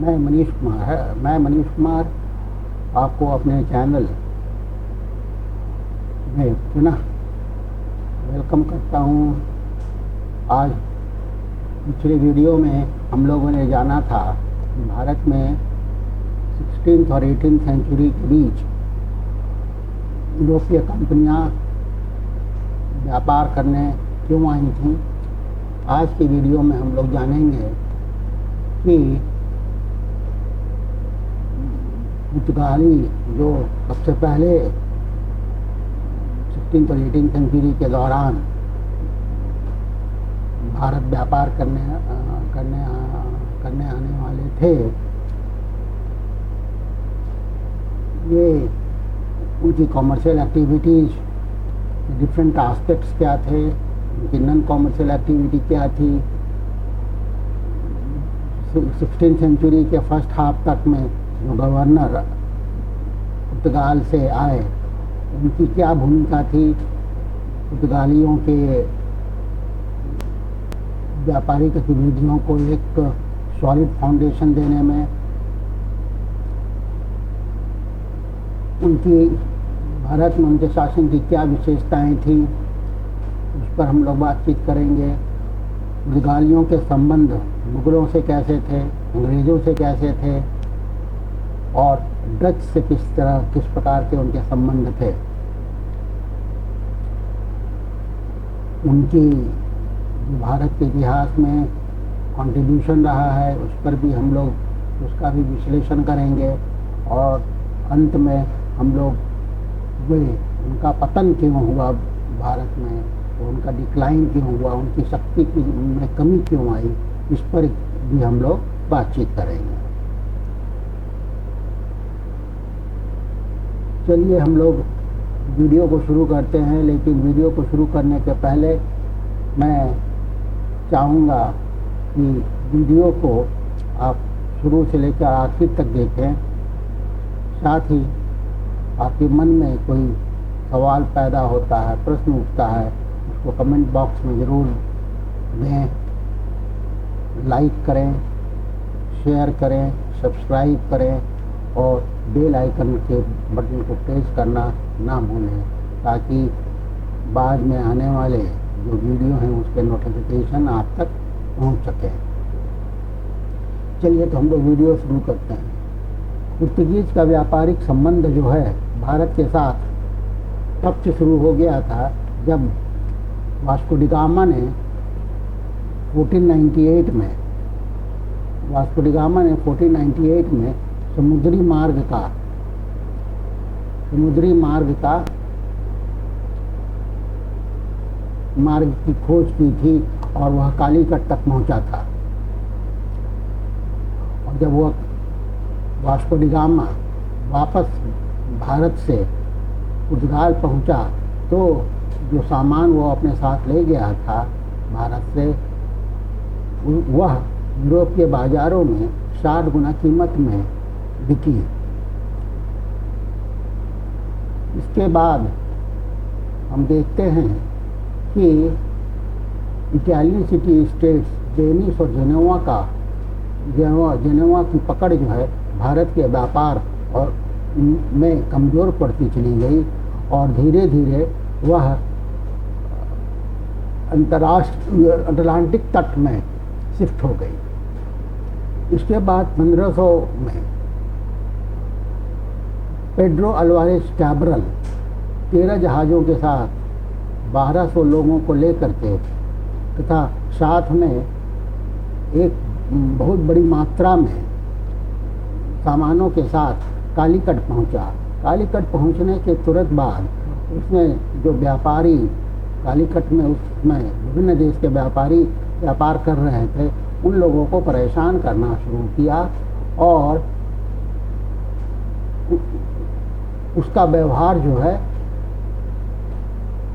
मैं मनीष कुमार आपको अपने चैनल में पुनः वेलकम करता हूँ। आज पिछले वीडियो में हम लोगों ने जाना था कि भारत में 16th और 18th सेंचुरी के बीच यूरोपीय कंपनियां व्यापार करने क्यों आई थीं। आज की वीडियो में हम लोग जानेंगे कि पुर्तगाली जो सबसे पहले 16th और 18th सेंचुरी के दौरान भारत व्यापार करने आने वाले थे, ये उनकी कॉमर्शियल एक्टिविटीज़ डिफरेंट एस्पेक्ट्स क्या थे, उनकी नॉन कॉमर्शियल एक्टिविटी क्या थी। 16th सेंचुरी के फर्स्ट हाफ तक में जो गवर्नर पुर्तगाल से आए उनकी क्या भूमिका थी पुर्तगालियों के व्यापारिक गतिविधियों को एक सॉलिड फाउंडेशन देने में। उनकी भारत में उनके शासन की क्या विशेषताएं थी, उस पर हम लोग बातचीत करेंगे। पुर्तगालियों के संबंध मुगलों से कैसे थे, अंग्रेज़ों से कैसे थे और डच से किस प्रकार के उनके संबंध थे। उनकी जो भारत के इतिहास में कंट्रीब्यूशन रहा है उस पर भी हम लोग उसका भी विश्लेषण करेंगे और अंत में हम लोग उनका पतन क्यों हुआ भारत में, उनका डिक्लाइन क्यों हुआ, उनकी शक्ति में कमी क्यों आई, इस पर भी हम लोग बातचीत करेंगे। चलिए हम लोग वीडियो को शुरू करते हैं, लेकिन वीडियो को शुरू करने के पहले मैं चाहूँगा कि वीडियो को आप शुरू से लेकर आखिर तक देखें। साथ ही आपके मन में कोई सवाल पैदा होता है, प्रश्न उठता है, उसको कमेंट बॉक्स में ज़रूर दें। लाइक करें, शेयर करें, सब्सक्राइब करें और बेल आइकन के बटन को प्रेस करना ना भूलें, ताकि बाद में आने वाले जो वीडियो हैं उसके नोटिफिकेशन आप तक पहुंच सके। चलिए तो हम लोग वीडियो शुरू करते हैं। पुर्तगीज का व्यापारिक संबंध जो है भारत के साथ तब से शुरू हो गया था जब वास्को डी गामा ने 1498 में समुद्री मार्ग की खोज की थी और वह कालीकट तक पहुंचा था। और जब वह वास्को डी गामा वापस भारत से पुर्तगाल पहुंचा तो जो सामान वो अपने साथ ले गया था भारत से, वह यूरोप के बाज़ारों में 60 गुना कीमत में बिकी। इसके बाद हम देखते हैं कि इटालियन सिटी स्टेट्स वेनिस और जेनेवा की पकड़ जो है भारत के व्यापार और में कमज़ोर पड़ती चली गई और धीरे धीरे वह अंतर्राष्ट्रीय अटलांटिक तट में शिफ्ट हो गई। इसके बाद 1500 में पेड्रो अल्वारेज कैब्रल 13 जहाज़ों के साथ 1200 लोगों को लेकर के तथा साथ में एक बहुत बड़ी मात्रा में सामानों के साथ कालीकट पहुंचा। कालीकट पहुंचने के तुरंत बाद उसमें जो व्यापारी कालीकट में उसमें विभिन्न देश के व्यापारी व्यापार कर रहे थे उन लोगों को परेशान करना शुरू किया और उसका व्यवहार जो है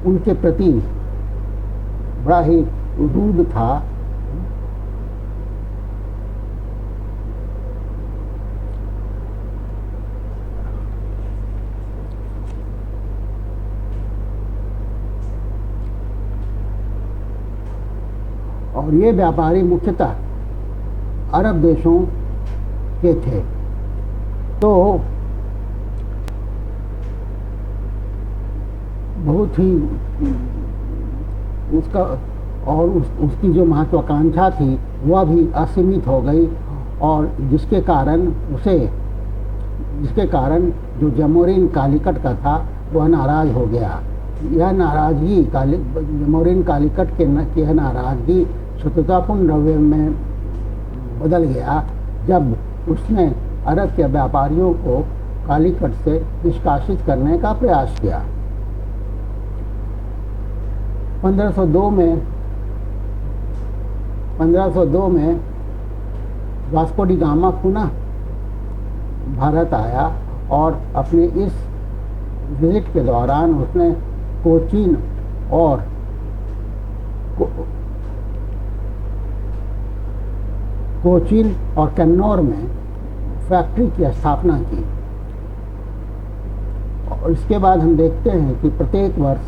उनके प्रति बड़ा ही रूड था। और ये व्यापारी मुख्यतः अरब देशों के थे। तो बहुत ही उसका और उसकी जो महत्वाकांक्षा थी वह भी असीमित हो गई, और जिसके कारण जो जमोरिन कालीकट का था वह नाराज हो गया। यह नाराजगी जमोरिन कालीकट की यह नाराजगी शत्रुतापूर्ण रवैये में बदल गया जब उसने अरब के व्यापारियों को कालीकट से निष्कासित करने का प्रयास किया। 1502 में वास्को डी गामा पुनः भारत आया, और अपने इस विजिट के दौरान उसने कोचीन और कन्नौर में फैक्ट्री की स्थापना की। और इसके बाद हम देखते हैं कि प्रत्येक वर्ष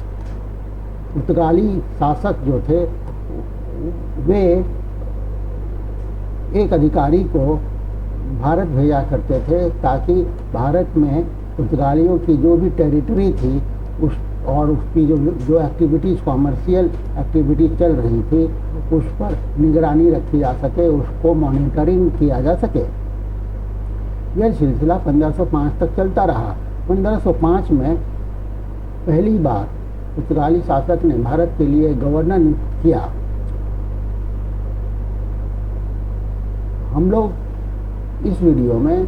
पुर्तगाली शासक जो थे वे एक अधिकारी को भारत भेजा करते थे, ताकि भारत में पुर्तगालियों की जो भी टेरिटरी थी उसकी जो एक्टिविटीज़, कॉमर्शियल एक्टिविटीज चल रही थी, उस पर निगरानी रखी जा सके, उसको मॉनिटरिंग किया जा सके। यह सिलसिला 1505 तक चलता रहा। 1505 में पहली बार पुर्तगाली शासक ने भारत के लिए गवर्नर नियुक्त किया। हम लोग इस वीडियो में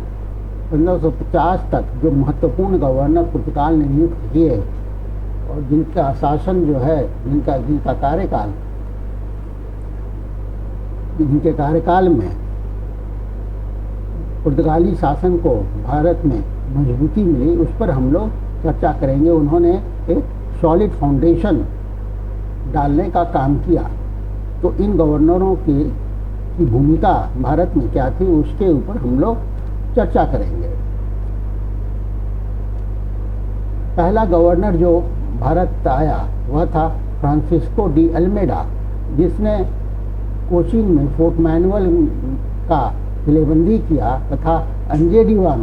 1550 तक जो महत्वपूर्ण गवर्नर पुर्तगाल ने नियुक्त किए और जिनका शासन जो है, जिनके कार्यकाल में पुर्तगाली शासन को भारत में मजबूती मिली, उस पर हम लोग चर्चा करेंगे। उन्होंने एक सॉलिड फाउंडेशन डालने का काम किया। तो इन गवर्नरों की भूमिका भारत में क्या थी, उसके ऊपर हम लोग चर्चा करेंगे। पहला गवर्नर जो भारत आया वह था फ्रांसिस्को डी अल्मेडा, जिसने कोचीन में फोर्ट मैनुअल का किलेबंदी किया तथा अंजेडीवा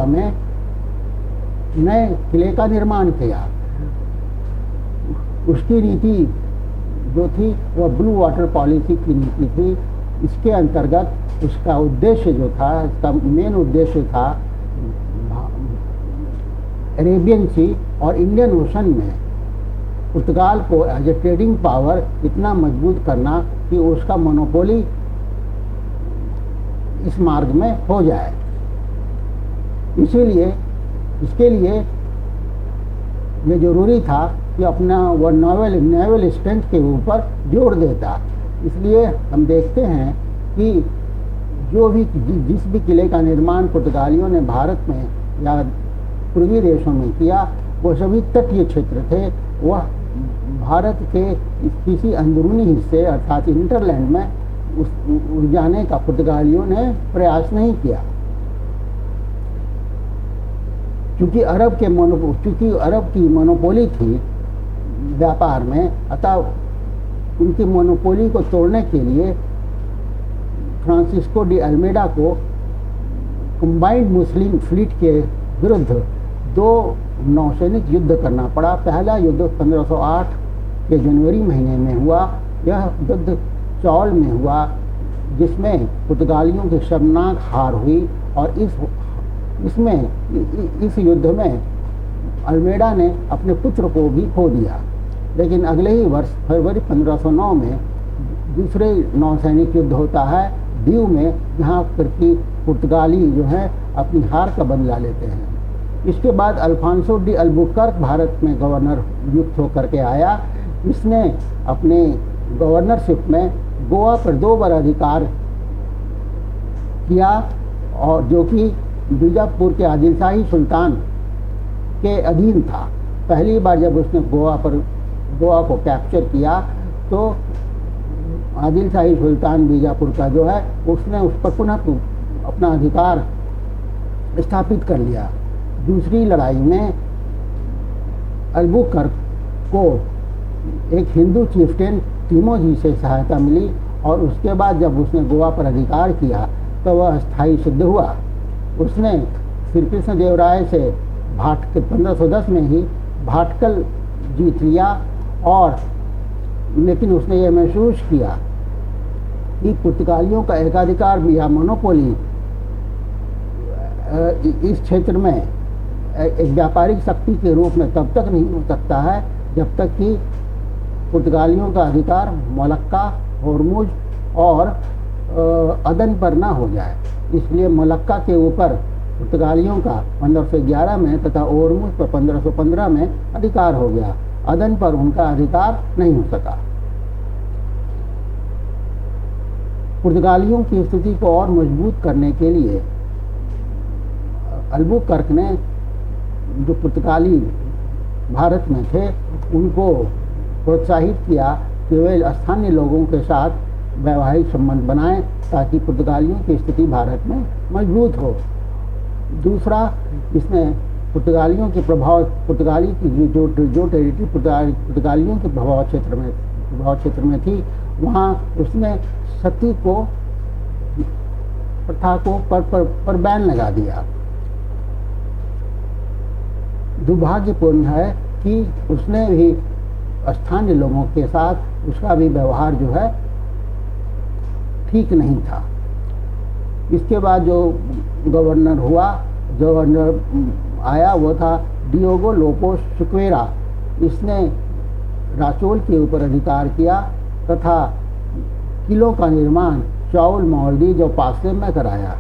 में नए किले का निर्माण किया। उसकी नीति जो थी वह ब्लू वाटर पॉलिसी की नीति थी। इसके अंतर्गत उसका उद्देश्य जो था, इसका मेन उद्देश्य था अरेबियन सी और इंडियन ओशन में पुर्तगाल को एज ए ट्रेडिंग पावर इतना मजबूत करना कि उसका मोनोपोली इस मार्ग में हो जाए। इसके लिए ये जरूरी था कि अपना वह नेवल स्ट्रेंथ के ऊपर जोर देता। इसलिए हम देखते हैं कि जिस भी किले का निर्माण पुर्तगालियों ने भारत में या पूर्वी देशों में किया, वो सभी तटीय क्षेत्र थे। वह भारत के किसी अंदरूनी हिस्से अर्थात इंटरलैंड में उड़ जाने का पुर्तगालियों ने प्रयास नहीं किया। चूँकि अरब की मोनोपोली थी व्यापार में, अतः उनकी मोनोपोली को तोड़ने के लिए फ्रांसिस्को डी अल्मेडा को कंबाइंड मुस्लिम फ्लीट के विरुद्ध 2 नौसैनिक युद्ध करना पड़ा। पहला युद्ध 1508 के जनवरी महीने में हुआ। यह युद्ध चौल में हुआ, जिसमें पुर्तगालियों की शर्मनाक हार हुई, और इस युद्ध में अल्मेडा ने अपने पुत्र को भी खो दिया। लेकिन अगले ही वर्ष फरवरी 1509 में दूसरे नौसैनिक युद्ध होता है दीव में, जहाँ पर कि पुर्तगाली जो है अपनी हार का बदला लेते हैं। इसके बाद अल्फांसो डी अल्बुकर्क भारत में गवर्नर नियुक्त होकर के आया। इसने अपने गवर्नरशिप में गोवा पर 2 बार अधिकार किया, और जो कि बीजापुर के आदिलशाही सुल्तान के अधीन था। पहली बार जब उसने गोवा को कैप्चर किया तो आदिलशाही सुल्तान बीजापुर का जो है उसने उस पर पुनः अपना अधिकार स्थापित कर लिया। दूसरी लड़ाई में अल्बुकर्क को एक हिंदू चीफ्टेन टिमोजी से सहायता मिली, और उसके बाद जब उसने गोवा पर अधिकार किया तो वह स्थायी सिद्ध हुआ। उसने श्री कृष्ण देव राय से 1510 में ही भाटकल जीत लिया, और लेकिन उसने यह महसूस किया कि पुर्तगालियों का एकाधिकार या मोनोपोली इस क्षेत्र में एक व्यापारिक शक्ति के रूप में तब तक नहीं हो सकता है जब तक कि पुर्तगालियों का अधिकार मोलक्का, होर्मुज और अदन पर ना हो जाए। इसलिए मोलक्का के ऊपर पुर्तगालियों का 1511 में तथा होर्मुज पर 1515 में अधिकार हो गया। अदन पर उनका अधिकार नहीं हो सका। पुर्तगालियों की स्थिति को और मजबूत करने के लिए अल्बुकर्क ने जो पुर्तगाली भारत में थे उनको प्रोत्साहित किया कि वे स्थानीय लोगों के साथ वैवाहिक संबंध बनाएं ताकि पुर्तगालियों की स्थिति भारत में मजबूत हो। दूसरा, इसमें पुर्तगालियों के प्रभाव, पुर्तगाली की जो टेरिटरी पुर्तगालियों के प्रभाव क्षेत्र में थी, वहाँ उसने सती को प्रथा को पर बैन लगा दिया। दुर्भाग्यपूर्ण है कि उसने भी स्थानीय लोगों के साथ उसका भी व्यवहार जो है ठीक नहीं था। इसके बाद जो गवर्नर आया वो था डियोगो लोपोस सिक्वेरा। इसने राचोल के ऊपर अधिकार किया तथा किलों का निर्माण चाउल मौलदी जो पासे में कराया।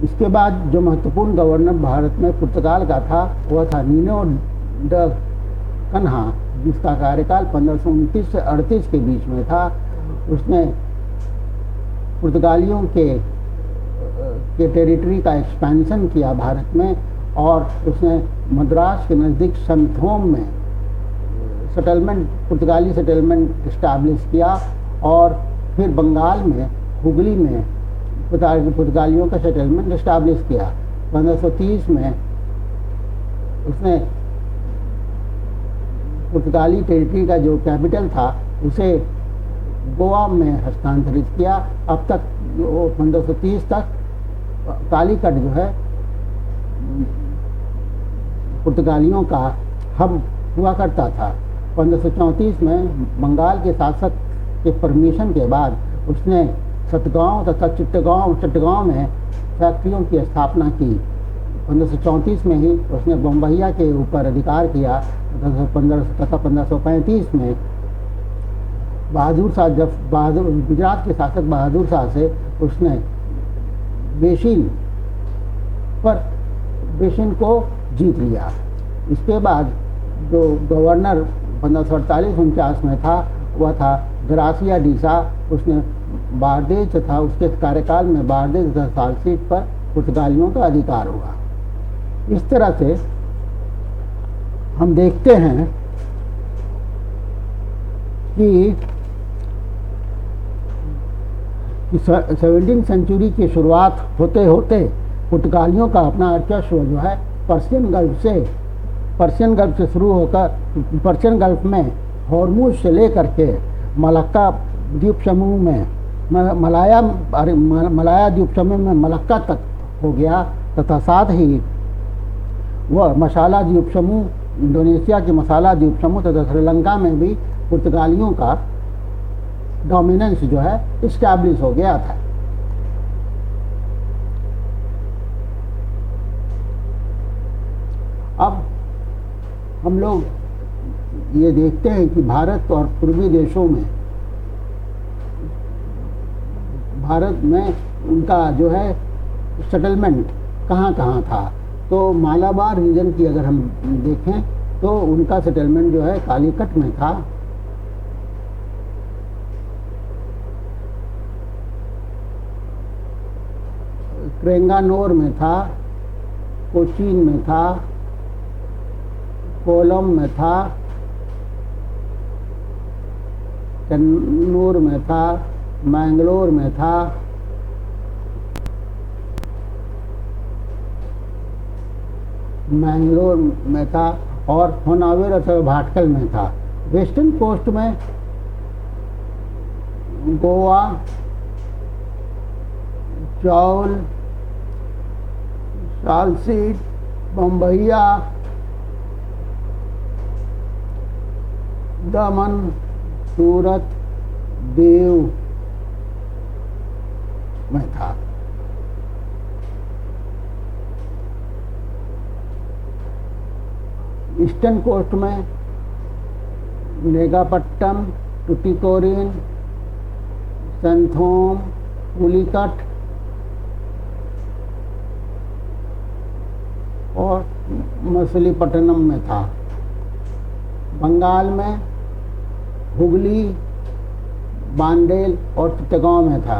इसके बाद जो महत्वपूर्ण गवर्नर भारत में पुर्तगाल का था वह था नीनो ड कन्हा, जिसका कार्यकाल 1529 से 38 के बीच में था। उसने पुर्तगालियों के टेरिटरी का एक्सपेंशन किया भारत में, और उसने मद्रास के नज़दीक संथोम में पुर्तगाली सेटलमेंट इस्टेब्लिश किया, और फिर बंगाल में हुगली में पुर्तगालियों का सेटलमेंट इस्टेब्लिश किया। 1530 में उसने पुर्तगाली टेरिटरी का जो कैपिटल था उसे गोवा में हस्तांतरित किया। अब तक 1530 तक कालीकट जो है पुर्तगालियों का हब हुआ करता था। 1534 में बंगाल के शासक के परमिशन के बाद उसने सतगांव तथा चट्टगांव में फैक्ट्रियों की स्थापना की। 1534 में ही उसने बम्बैया के ऊपर अधिकार किया तथा 1535 में बहादुर शाह, गुजरात के शासक बहादुर शाह से उसने बेसिन को जीत लिया। इसके बाद जो गवर्नर 1548-49 में था वह था ग्रासिया डीसा। उसने बारदेज तथा उसके कार्यकाल में बारदेज तथा सालसीट पर पुर्तगालियों का अधिकार हुआ। इस तरह से हम देखते हैं कि 17वीं सेंचुरी की शुरुआत होते होते पुर्तगालियों का अपना वर्चस्व जो है पर्शियन गल्फ से शुरू होकर पर्शियन गल्फ में हॉर्मुज से लेकर के मलक्का द्वीप समूह में मलाया द्वीप समूह में मलक्का तक हो गया, तथा साथ ही वह मसाला द्वीप समूह, इंडोनेशिया के मसाला द्वीप समूह तथा श्रीलंका में भी पुर्तगालियों का डोमिनेंस जो है इस्टेब्लिश हो गया था। अब हम लोग ये देखते हैं कि भारत और पूर्वी देशों में, भारत में उनका जो है सेटलमेंट कहाँ कहाँ था। तो मालाबार रीजन की अगर हम देखें तो उनका सेटलमेंट जो है कालीकट में था। क्रेंगानोर में था, कोचीन में था, कोलम में था, कन्नूर में था, मैंगलोर में था, और होनावर अथवा भाटकल में था। वेस्टर्न कोस्ट में गोवा, चावल, सालसीट, बम्बैया, दमन, सूरत, दीव में था। ईस्टर्न कोस्ट में नेगापट्टम, टुटिकोरिन, संथोम, पुलिकट और मछलीपट्टनम में था। बंगाल में हुगली, बांडेल और चित्तगांव में था।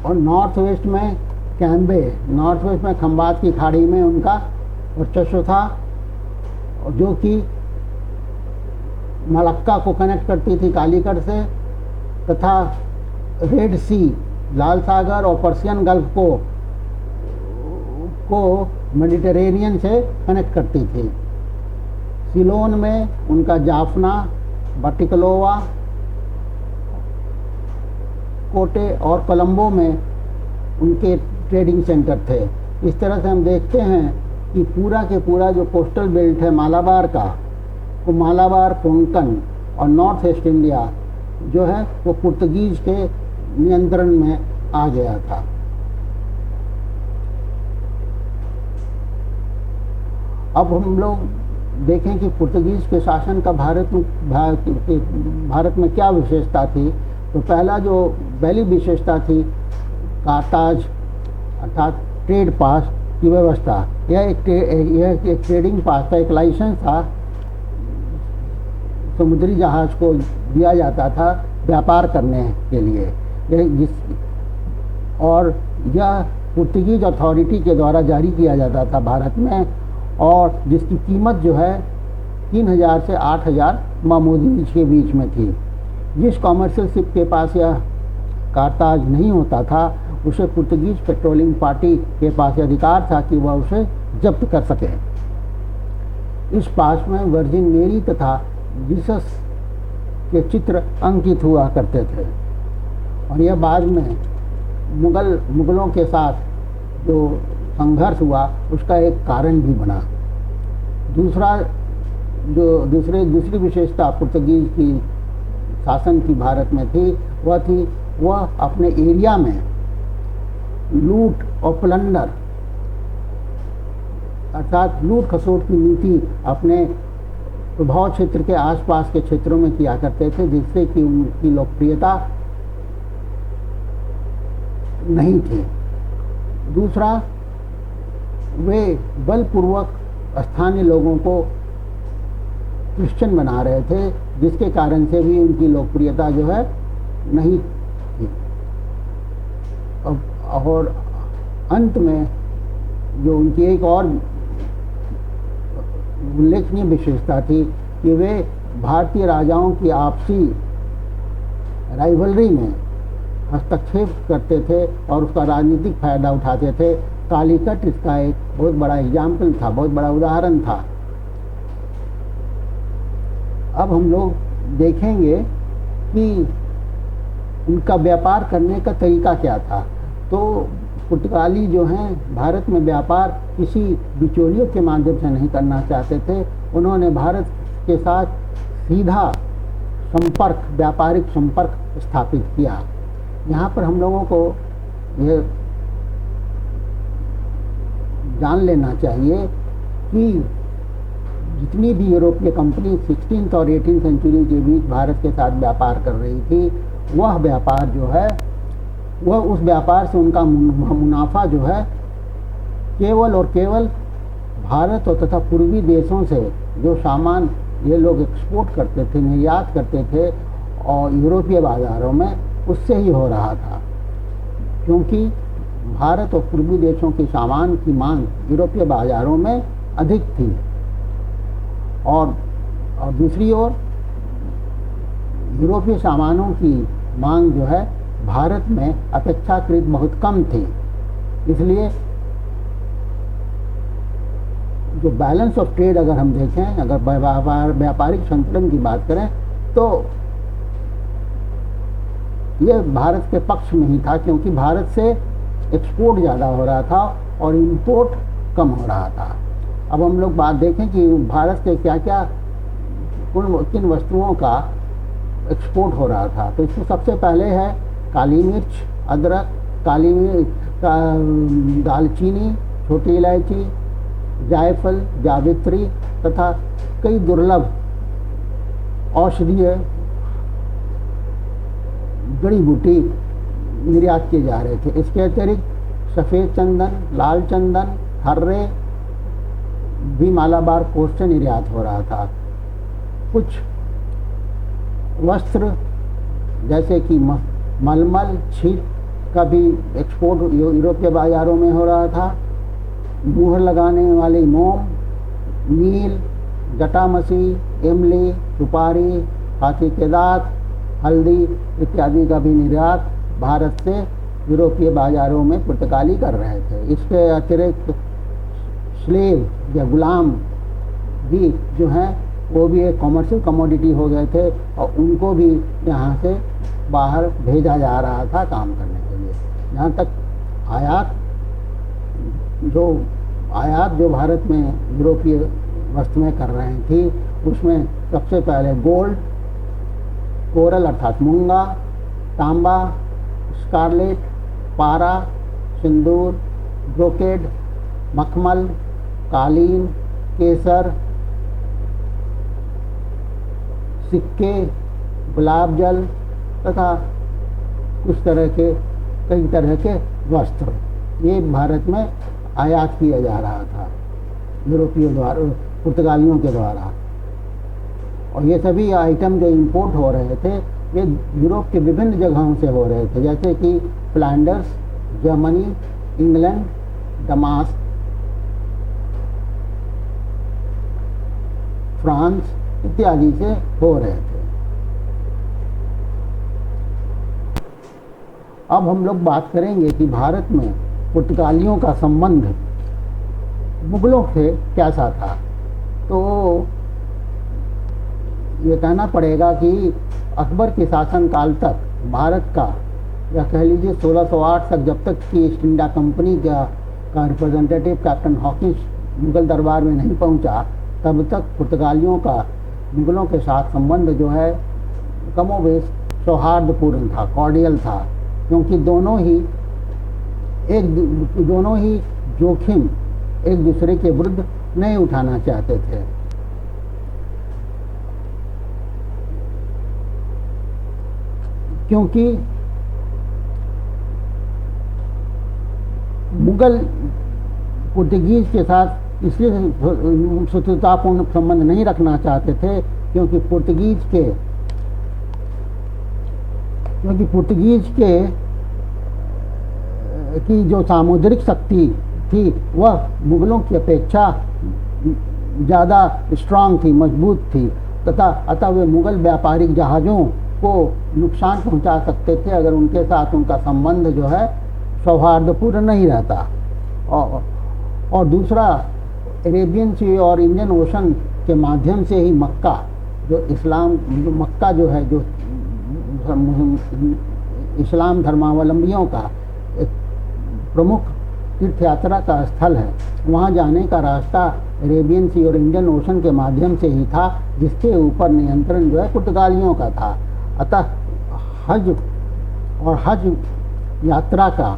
और नॉर्थ वेस्ट में कैम्बे, नॉर्थ वेस्ट में खंबात की खाड़ी में उनका वर्चस्व था, और जो कि मलक्का को कनेक्ट करती थी कालीकट से, तथा रेड सी, लाल सागर और पर्शियन गल्फ को मेडिटेरेनियन से कनेक्ट करती थी। सिलोन में उनका जाफना, बटिकलोवा, कोटे और कोलंबो में उनके ट्रेडिंग सेंटर थे। इस तरह से हम देखते हैं कि पूरा के पूरा जो कोस्टल बेल्ट है मालाबार का, वो मालाबार, कोंकण और नॉर्थ ईस्ट इंडिया जो है वो पुर्तगीज के नियंत्रण में आ गया था। अब हम लोग देखें कि पुर्तगीज के शासन का भारत में क्या विशेषता थी। तो पहला जो पहली विशेषता थी कारताज अर्थात ट्रेड पास की व्यवस्था। यह एक ट्रेडिंग पास था, एक लाइसेंस था, समुद्री जहाज को दिया जाता था व्यापार करने के लिए। और यह पुर्तगीज अथॉरिटी के द्वारा जारी किया जाता था भारत में, और जिसकी कीमत जो है 3000 से 8000 मामूदीज के बीच में थी। जिस कॉमर्शियल शिप के पास यह कारताज नहीं होता था, उसे पुर्तगीज पेट्रोलिंग पार्टी के पास अधिकार था कि वह उसे जब्त कर सके। इस पास में वर्जिन मेरी तथा जीसस के चित्र अंकित हुआ करते थे, और यह बाद में मुगलों के साथ जो संघर्ष हुआ उसका एक कारण भी बना। दूसरी विशेषता पुर्तगीज की शासन की भारत में थी, वह अपने एरिया में लूट और प्लंडर अर्थात लूट खसोट की नीति अपने प्रभाव क्षेत्र के आसपास के क्षेत्रों में किया करते थे, जिससे कि उनकी लोकप्रियता नहीं थी। दूसरा, वे बलपूर्वक स्थानीय लोगों को क्रिश्चियन बना रहे थे, जिसके कारण से भी उनकी लोकप्रियता जो है नहीं थी। और अंत में जो उनकी एक और उल्लेखनीय विशेषता थी कि वे भारतीय राजाओं की आपसी राइवलरी में हस्तक्षेप करते थे और उसका राजनीतिक फायदा उठाते थे। कालीकट इसका एक बहुत बड़ा एग्जाम्पल था, बहुत बड़ा उदाहरण था। अब हम लोग देखेंगे कि उनका व्यापार करने का तरीका क्या था। तो पुर्तगाली जो हैं भारत में व्यापार किसी बिचौलियों के माध्यम से नहीं करना चाहते थे। उन्होंने भारत के साथ सीधा संपर्क, व्यापारिक संपर्क स्थापित किया। यहाँ पर हम लोगों को यह जान लेना चाहिए कि जितनी भी यूरोपीय कंपनी 16th और 18th सेंचुरी के बीच भारत के साथ व्यापार कर रही थी, वह व्यापार जो है वह उस व्यापार से उनका मुनाफा जो है केवल और केवल भारत और तथा पूर्वी देशों से जो सामान ये लोग एक्सपोर्ट करते थे, निर्यात करते थे और यूरोपीय बाज़ारों में, उससे ही हो रहा था। क्योंकि भारत और पूर्वी देशों की सामान की मांग यूरोपीय बाज़ारों में अधिक थी, और दूसरी ओर यूरोपीय सामानों की मांग जो है भारत में अपेक्षाकृत बहुत कम थी। इसलिए जो बैलेंस ऑफ ट्रेड अगर हम देखें, अगर व्यापारिक संतुलन की बात करें, तो ये भारत के पक्ष में ही था, क्योंकि भारत से एक्सपोर्ट ज़्यादा हो रहा था और इंपोर्ट कम हो रहा था। अब हम लोग बात देखें कि भारत से क्या क्या किन वस्तुओं का एक्सपोर्ट हो रहा था। तो इसमें सबसे पहले है काली मिर्च, अदरक, काली मिर्च, दालचीनी, छोटी इलायची, जायफल, जावित्री तथा कई दुर्लभ औषधीय जड़ी बूटी निर्यात किए जा रहे थे। इसके अतिरिक्त सफ़ेद चंदन, लाल चंदन, हर्रे भी मालाबार कोस्ट से निर्यात हो रहा था। कुछ वस्त्र जैसे कि मलमल, छीट का भी एक्सपोर्ट यूरोपीय बाज़ारों में हो रहा था। मुहर लगाने वाली मोम, नील, जटामसी, इमली, सुपारी, हाथी के दांत, हल्दी इत्यादि का भी निर्यात भारत से यूरोपीय बाज़ारों में पुर्तगाली कर रहे थे। इसके अतिरिक्त स्लेव या गुलाम भी जो हैं वो भी एक कॉमर्शियल कमोडिटी हो गए थे और उनको भी यहाँ से बाहर भेजा जा रहा था काम करने के लिए। जहाँ तक आयात जो भारत में यूरोपीय वस्तुएं कर रहे थी, उसमें सबसे पहले गोल्ड, कोरल अर्थात मूंगा, तांबा, स्कारलेट, पारा, सिंदूर, ब्रोकेड, मखमल, कालीन, केसर, सिक्के, गुलाब जल तथा कई तरह के वस्त्र ये भारत में आयात किया जा रहा था यूरोपियों द्वारा, पुर्तगालियों के द्वारा। और ये सभी आइटम जो इंपोर्ट हो रहे थे ये यूरोप के विभिन्न जगहों से हो रहे थे, जैसे कि Flanders, Germany, England, damask, France इत्यादि से हो रहे थे। अब हम लोग बात करेंगे कि भारत में पुर्तगालियों का संबंध मुगलों से कैसा था। तो ये कहना पड़ेगा कि अकबर के शासनकाल तक भारत का, या कह लीजिए 1608 तक, जब तक कि ईस्ट इंडिया कंपनी का रिप्रेजेंटेटिव कैप्टन हॉकिंस मुगल दरबार में नहीं पहुंचा, तब तक पुर्तगालियों का मुगलों के साथ संबंध जो है कमोबेश सौहार्दपूर्ण था, कॉर्डियल था, क्योंकि दोनों ही जोखिम एक दूसरे के विरुद्ध नहीं उठाना चाहते थे। क्योंकि मुगल पुर्तगीज के साथ इसलिए शत्रुतापूर्ण संबंध नहीं रखना चाहते थे क्योंकि पुर्तगीज की जो सामुद्रिक शक्ति थी वह मुगलों की अपेक्षा ज़्यादा स्ट्रांग थी, मजबूत थी, तथा अतः वे मुगल व्यापारिक जहाज़ों को नुकसान पहुंचा सकते थे अगर उनके साथ उनका संबंध जो है सौहार्दपूर्ण नहीं रहता। और दूसरा, अरेबियन सी और इंडियन ओशन के माध्यम से ही मक्का जो इस्लाम धर्मावलंबियों का एक प्रमुख तीर्थ यात्रा का स्थल है, वहाँ जाने का रास्ता अरेबियन सी और इंडियन ओशन के माध्यम से ही था, जिसके ऊपर नियंत्रण जो है पुर्तगालियों का था। अतः हज यात्रा का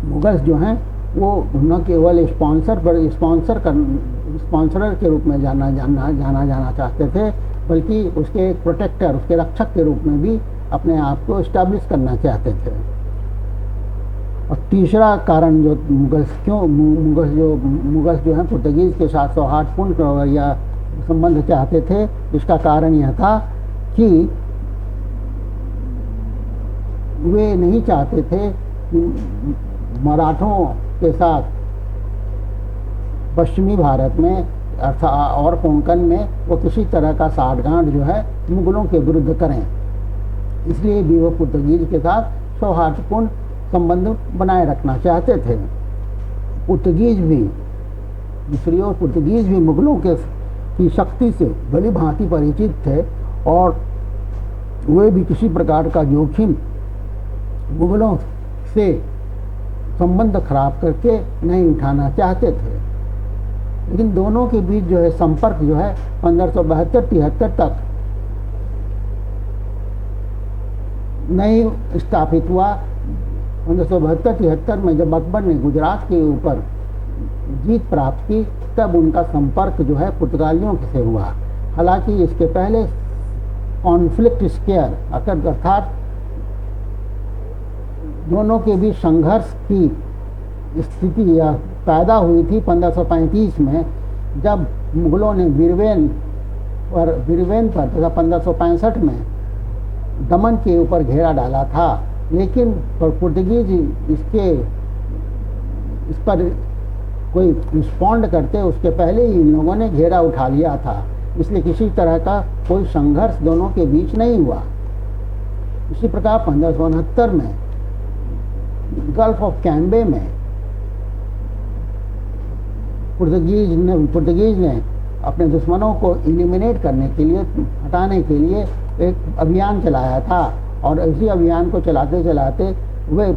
मुगल्स जो हैं वो न केवल स्पॉन्सरर के रूप में जाना चाहते थे, बल्कि उसके एक प्रोटेक्टर, उसके रक्षक के रूप में भी अपने आप को इस्टेब्लिश करना चाहते थे। और तीसरा कारण जो मुगल्स जो हैं पुर्तगीज के साथ सौहार्दपूर्ण या संबंध चाहते थे, इसका कारण यह था कि वे नहीं चाहते थे कि मराठों के साथ पश्चिमी भारत में और कोंकण में वो किसी तरह का साठगांठ जो है मुगलों के विरुद्ध करें। इसलिए भी वो पुर्तगीज के साथ सौहार्दपूर्ण संबंध बनाए रखना चाहते थे। पुर्तगीज भी दूसरी ओर पुर्तगीज भी मुगलों की शक्ति से भली भांति परिचित थे और वे भी किसी प्रकार का जोखिम मुगलों से संबंध खराब करके नहीं उठाना चाहते थे। लेकिन दोनों के बीच जो है संपर्क जो है 1572-73 तक नहीं स्थापित हुआ। 1572-73 में जब अकबर ने गुजरात के ऊपर जीत प्राप्त की तब उनका संपर्क जो है पुर्तगालियों से हुआ। हालांकि इसके पहले कॉन्फ्लिक्ट स्क्वायर अर्थात दोनों के बीच संघर्ष की स्थिति या पैदा हुई थी 1535 में, जब मुगलों ने बीरवेन पर तथा 1565 में दमन के ऊपर घेरा डाला था। लेकिन पुर्तगीज इस पर कोई रिस्पॉन्ड करते उसके पहले ही इन लोगों ने घेरा उठा लिया था, इसलिए किसी तरह का कोई संघर्ष दोनों के बीच नहीं हुआ। इसी प्रकार 1569 में गल्फ ऑफ कैम्बे में पुर्तगीज ने अपने दुश्मनों को एलिमिनेट करने के लिए, हटाने के लिए एक अभियान चलाया था और इसी अभियान को चलाते चलाते वे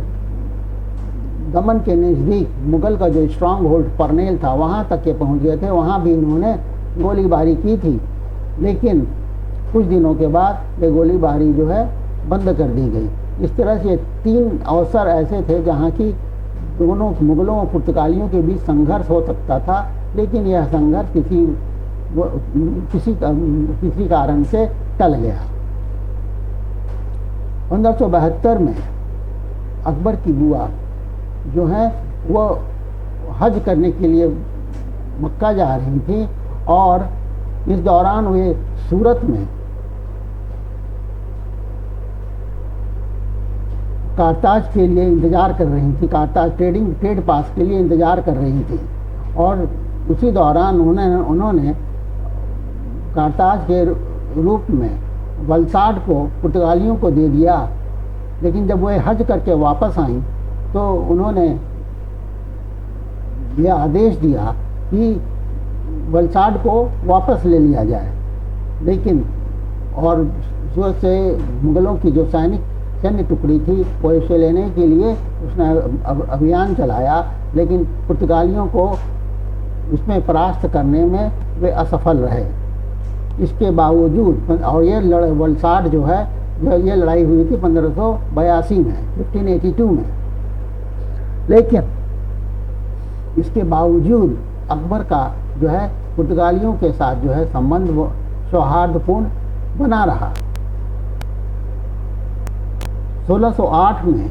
दमन के नज़दीक मुगल का जो स्ट्रांग होल्ड परनेल था वहाँ तक के पहुँच गए थे। वहाँ भी इन्होंने गोलीबारी की थी, लेकिन कुछ दिनों के बाद ये गोलीबारी जो है बंद कर दी गई। इस तरह से 3 अवसर ऐसे थे जहाँ की दोनों मुगलों और पुर्तगालियों के बीच संघर्ष हो सकता था, लेकिन यह संघर्ष किसी कारण से टल गया। 1572 में अकबर की बुआ जो है वो हज करने के लिए मक्का जा रही थी और इस दौरान वे सूरत में कारताज के लिए इंतज़ार कर रही थी, कारताज ट्रेड पास के लिए इंतज़ार कर रही थी और उसी दौरान उन्होंने कारताज के रूप में वलसाड को पुर्तगालियों को दे दिया। लेकिन जब वह हज करके वापस आई तो उन्होंने यह आदेश दिया कि वलसाड को वापस ले लिया जाए। लेकिन और सूरत से मुगलों की जो सैन्य टुकड़ी थी वो इसे लेने के लिए उसने अभियान चलाया, लेकिन पुर्तगालियों को उसमें परास्त करने में वे असफल रहे। इसके बावजूद और ये वलसाड जो है ये लड़ाई हुई थी 1582 में 1582 में। लेकिन इसके बावजूद अकबर का जो है पुर्तगालियों के साथ जो है संबंध वो सौहार्दपूर्ण बना रहा। 1608 में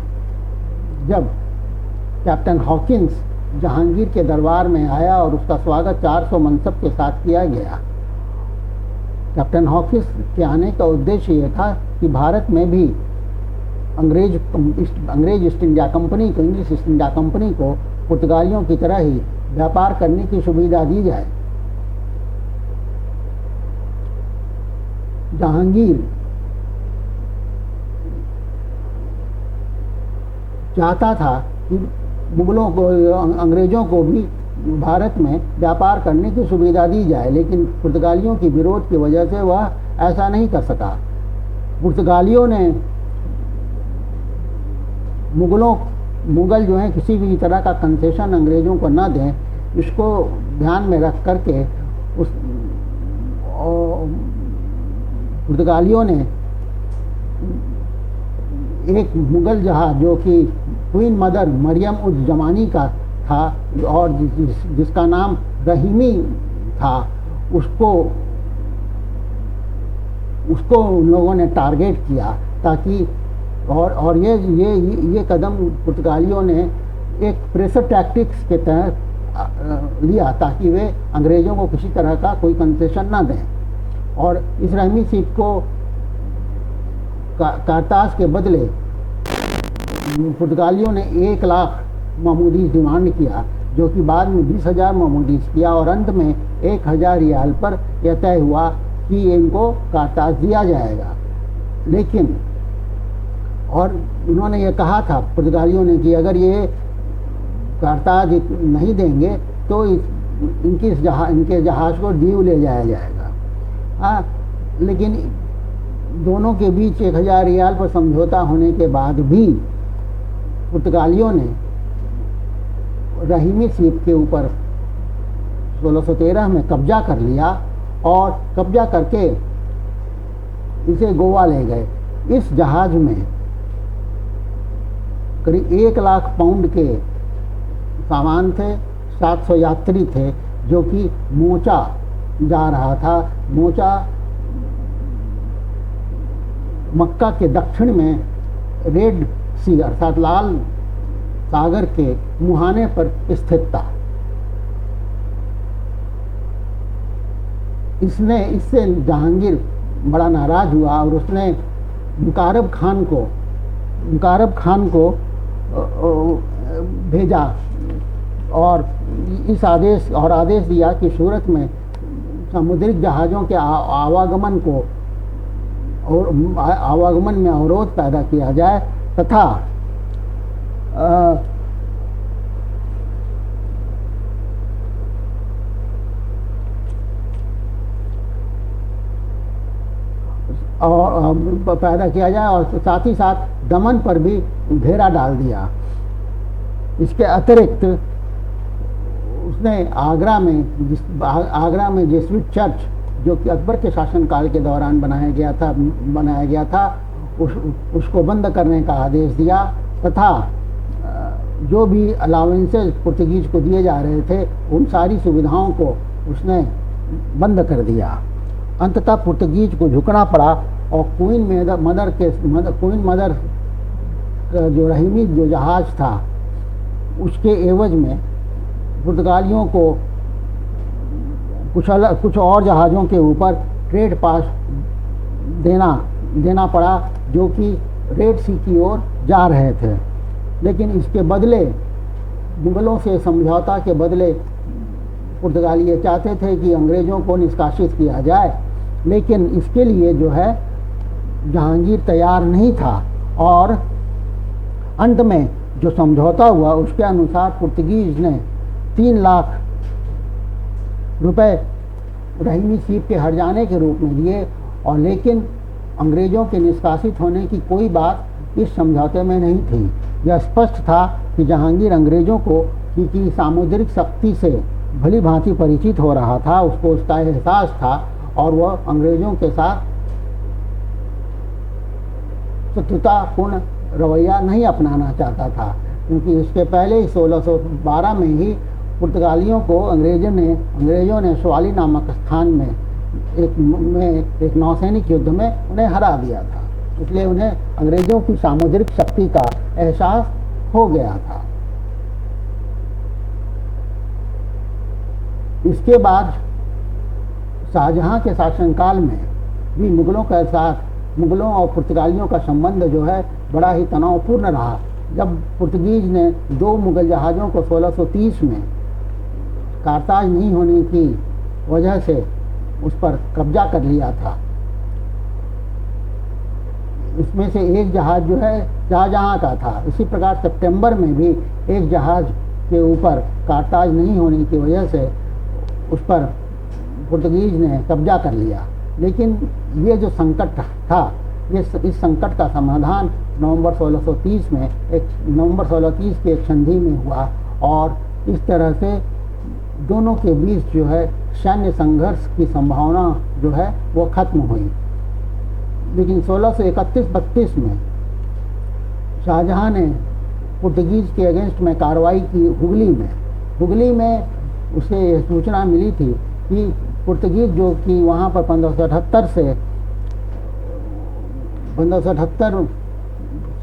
जब कैप्टन हॉकिंस जहांगीर के दरबार में आया और उसका स्वागत 400 मनसब के साथ किया गया। कैप्टन हॉकिंस के आने का उद्देश्य यह था कि भारत में भी अंग्रेज ईस्ट इंडिया कंपनी को, इंग्लिश ईस्ट इंडिया कंपनी को पुर्तगालियों की तरह ही व्यापार करने की सुविधा दी जाए। जहांगीर चाहता था कि मुगलों को, अंग्रेजों को भी भारत में व्यापार करने की सुविधा दी जाए, लेकिन पुर्तगालियों की विरोध की वजह से वह ऐसा नहीं कर सका। पुर्तगालियों ने मुगल जो है किसी भी तरह का कंसेशन अंग्रेजों को न दें, इसको ध्यान में रख करके पुर्तगालियों ने एक मुगल जहाज जो कि क्वीन मदर मरियम उज जमानी का था और जिसका नाम रहीमी था, उसको उन लोगों ने टारगेट किया ताकि और ये कदम पुर्तगालियों ने एक प्रेशर टैक्टिक्स के तहत लिया ताकि वे अंग्रेज़ों को किसी तरह का कोई कंसेशन ना दें। और इस रहीमी सीट को कारताज के बदले पुर्तगालियों ने 1 लाख महमूदीज डिमांड किया, जो कि बाद में 20,000 महमूदीज किया और अंत में 1,000 रियाल पर यह तय हुआ कि इनको कारताज दिया जाएगा। लेकिन और उन्होंने ये कहा था पुर्तगालियों ने कि अगर ये कारताज नहीं देंगे तो इनके जहाज़ को दीव ले जाया जाएगा। हाँ, लेकिन दोनों के बीच 1000 रियाल पर समझौता होने के बाद भी पुर्तगालियों ने रहीमी सीप के ऊपर 1613 में कब्जा कर लिया और कब्जा करके इसे गोवा ले गए। इस जहाज में करीब 1 लाख पाउंड के सामान थे, 700 यात्री थे, जो कि मोचा जा रहा था। मोचा मक्का के दक्षिण में रेड सी अर्थात लाल सागर के मुहाने पर स्थित था। इससे जहांगीर बड़ा नाराज हुआ और उसने मुकारब खान को भेजा और आदेश दिया कि सूरत में समुद्री जहाज़ों के आवागमन में अवरोध पैदा किया जाए तथा पैदा किया जाए और साथ ही साथ दमन पर भी घेरा डाल दिया। इसके अतिरिक्त उसने आगरा में जेसुइट चर्च, जो कि अकबर के शासनकाल के दौरान बनाया गया था, उसको बंद करने का आदेश दिया तथा जो भी अलावेंसेस पुर्तगीज को दिए जा रहे थे उन सारी सुविधाओं को उसने बंद कर दिया। अंततः पुर्तगीज को झुकना पड़ा और क्वीन मदर जो रहीमी जो जहाज़ था उसके एवज में पुर्तगालियों को कुछ और जहाज़ों के ऊपर ट्रेड पास देना पड़ा, जो कि रेड सी की ओर जा रहे थे। लेकिन इसके बदले मुगलों से समझौता के बदले पुर्तगाली ये चाहते थे कि अंग्रेज़ों को निष्कासित किया जाए, लेकिन इसके लिए जो है जहांगीर तैयार नहीं था और अंत में जो समझौता हुआ उसके अनुसार पुर्तगीज ने 3 लाख रुपए रहीमी सीप के हट जाने के रूप में दिए और लेकिन अंग्रेज़ों के निष्कासित होने की कोई बात इस समझौते में नहीं थी। यह स्पष्ट था कि जहांगीर अंग्रेज़ों को की सामुद्रिक शक्ति से भली भांति परिचित हो रहा था, उसको उसका एहसास था और वह अंग्रेज़ों के साथ शत्रुतापूर्ण रवैया नहीं अपनाना चाहता था, क्योंकि इसके पहले 1612 में ही पुर्तगालियों को अंग्रेज़ों ने स्वाली नामक स्थान में एक नौसैनिक युद्ध में उन्हें हरा दिया था। इसलिए उन्हें अंग्रेज़ों की सामुद्रिक शक्ति का एहसास हो गया था। इसके बाद शाहजहां के शासनकाल में भी मुगलों और पुर्तगालियों का संबंध जो है बड़ा ही तनावपूर्ण रहा। जब पुर्तगीज ने 2 मुगल जहाज़ों को 1630 में कारताज नहीं होने की वजह से उस पर कब्जा कर लिया था, इसमें से एक जहाज़ जो है शाहजहां का था। इसी प्रकार सितंबर में भी एक जहाज़ के ऊपर कारताज नहीं होने की वजह से उस पर पुर्तगीज ने कब्जा कर लिया। लेकिन ये जो संकट था, इस संकट का समाधान नवंबर 1630 की एक संधि में हुआ और इस तरह से दोनों के बीच जो है सैन्य संघर्ष की संभावना जो है वो खत्म हुई। लेकिन 1631-32 में शाहजहां ने पुर्तगीज के अगेंस्ट में कार्रवाई की हुगली में उसे यह सूचना मिली थी कि पुर्तगीज जो कि वहाँ पर 1578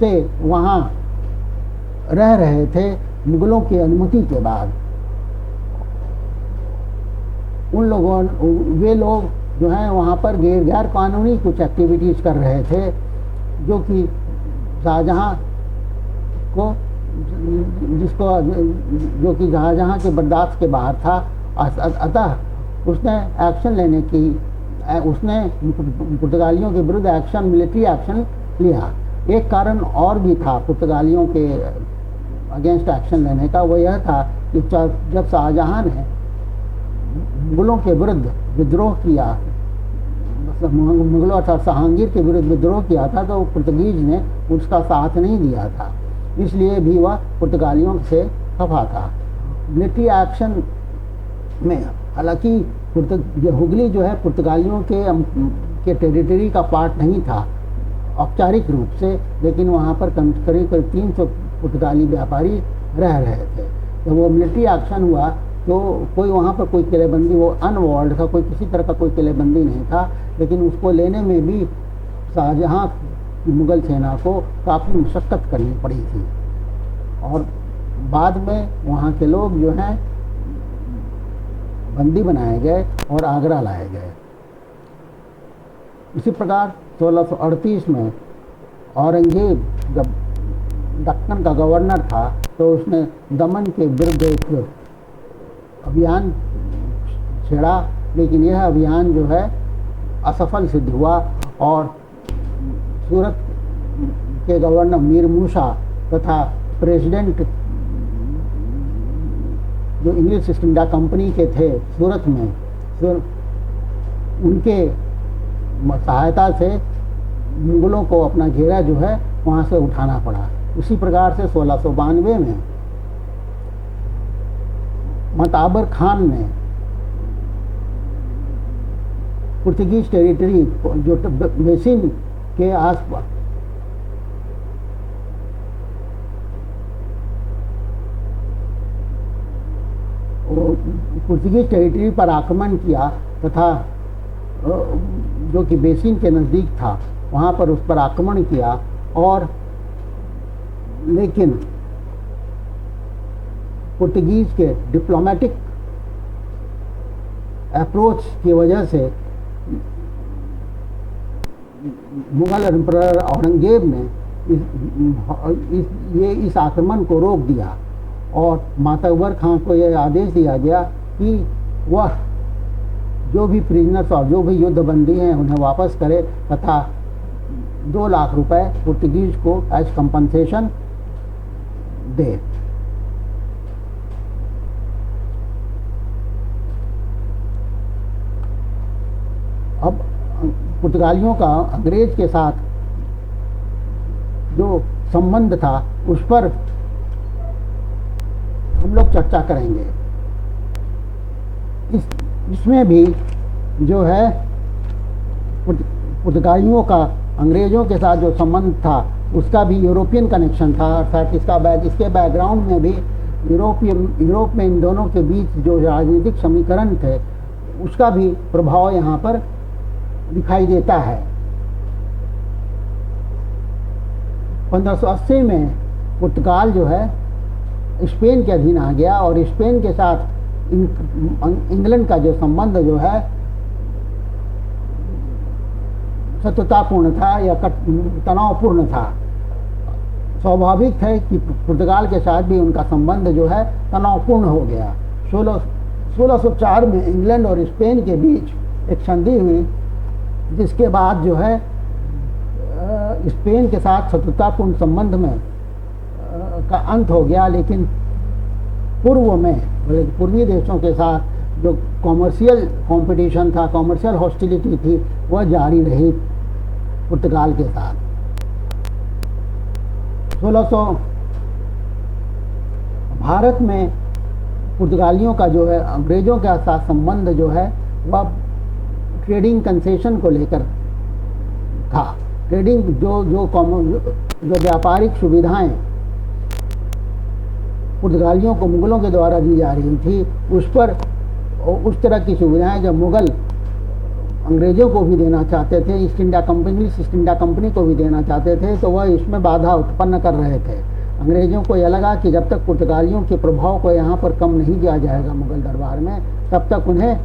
से वहाँ रह रहे थे मुगलों की अनुमति के बाद, वे लोग जो हैं वहाँ पर गैर कानूनी कुछ एक्टिविटीज़ कर रहे थे, जो कि शाहजहां के बर्दाश्त के बाहर था। अतः उसने पुर्तगालियों के विरुद्ध मिलिट्री एक्शन लिया। एक कारण और भी था पुर्तगालियों के अगेंस्ट एक्शन लेने का, वो यह था कि जब शाहजहां ने मुगलों के विरुद्ध विद्रोह किया, मुगलों अर्थात जहांगीर के विरुद्ध विद्रोह किया था, तो पुर्तगीज ने उसका साथ नहीं दिया था, इसलिए भी वह पुर्तगालियों से खफा था। मिलिट्री एक्शन में हालांकि हुगली जो है पुर्तगालियों के टेरिटरी का पार्ट नहीं था औपचारिक रूप से, लेकिन वहाँ पर करीब 300 पुर्तगाली व्यापारी रह रहे थे। तो वो मिलिट्री एक्शन हुआ तो कोई वहाँ पर कोई किलेबंदी, वो अनवॉल्ड था, कोई किसी तरह का कोई किलेबंदी नहीं था, लेकिन उसको लेने में भी शाहजहाँ की मुग़ल सेना को काफ़ी मशक्क़त करनी पड़ी थी, और बाद में वहाँ के लोग जो हैं बंदी बनाए गए और आगरा लाए गए। इसी प्रकार 1638 में औरंगजेब जब दक्कन का गवर्नर था तो उसने दमन के विरुद्ध एक अभियान छेड़ा, लेकिन यह अभियान जो है असफल सिद्ध हुआ और सूरत के गवर्नर मीर मूसा तथा प्रेसिडेंट जो इंग्लिश ईस्ट इंडिया कंपनी के थे सूरत में, उनके सहायता से मुगलों को अपना घेरा जो है वहाँ से उठाना पड़ा। उसी प्रकार से 1692 में मताबर खान ने पुर्तगीज टेरिटरी जो बेसिन के आसपास पुर्तगीज टेरिटरी पर आक्रमण किया तथा जो कि बेसिन के नज़दीक था वहाँ पर उस पर आक्रमण किया, और लेकिन पुर्तगीज के डिप्लोमेटिक अप्रोच की वजह से मुगल एम्परर औरंगजेब ने इस आक्रमण को रोक दिया, और मातबर खां को यह आदेश दिया गया कि वह जो भी प्रिजनर्स और जो भी युद्धबंदी हैं उन्हें वापस करे तथा 2 लाख रुपए पुर्तगीज को एज कंपनसेशन दे। अब पुर्तगालियों का अंग्रेज के साथ जो संबंध था उस पर हम लोग चर्चा करेंगे। इसमें भी जो है पुर्तगालियों का अंग्रेज़ों के साथ जो संबंध था उसका भी यूरोपियन कनेक्शन था, अर्थात इसके बैकग्राउंड में भी यूरोप में इन दोनों के बीच जो राजनीतिक समीकरण थे उसका भी प्रभाव यहाँ पर दिखाई देता है। 1580 में पुर्तगाल जो है स्पेन के अधीन आ गया, और स्पेन के साथ इंग्लैंड का जो संबंध जो है शत्रुतापूर्ण था या तनावपूर्ण था। स्वाभाविक है कि पुर्तगाल के साथ भी उनका संबंध जो है तनावपूर्ण हो गया। 1604 में इंग्लैंड और स्पेन के बीच एक संधि हुई, जिसके बाद जो है स्पेन के साथ शत्रुतापूर्ण संबंध में का अंत हो गया, लेकिन पूर्व में पूर्वी देशों के साथ जो कॉमर्शियल कंपटीशन था, कॉमर्शियल हॉस्टिलिटी थी, वह जारी रही पुर्तगाल के साथ। 1600 भारत में पुर्तगालियों का जो है अंग्रेज़ों के साथ संबंध जो है वह ट्रेडिंग कंसेशन को लेकर था। ट्रेडिंग जो व्यापारिक सुविधाएं पुर्तगालियों को मुगलों के द्वारा दी जा रही थी, उस तरह की सुविधाएं जब मुगल अंग्रेज़ों को भी देना चाहते थे, ईस्ट इंडिया कंपनी को भी देना चाहते थे, तो वह इसमें बाधा उत्पन्न कर रहे थे। अंग्रेज़ों को यह लगा कि जब तक पुर्तगालियों के प्रभाव को यहाँ पर कम नहीं किया जाएगा मुगल दरबार में, तब तक उन्हें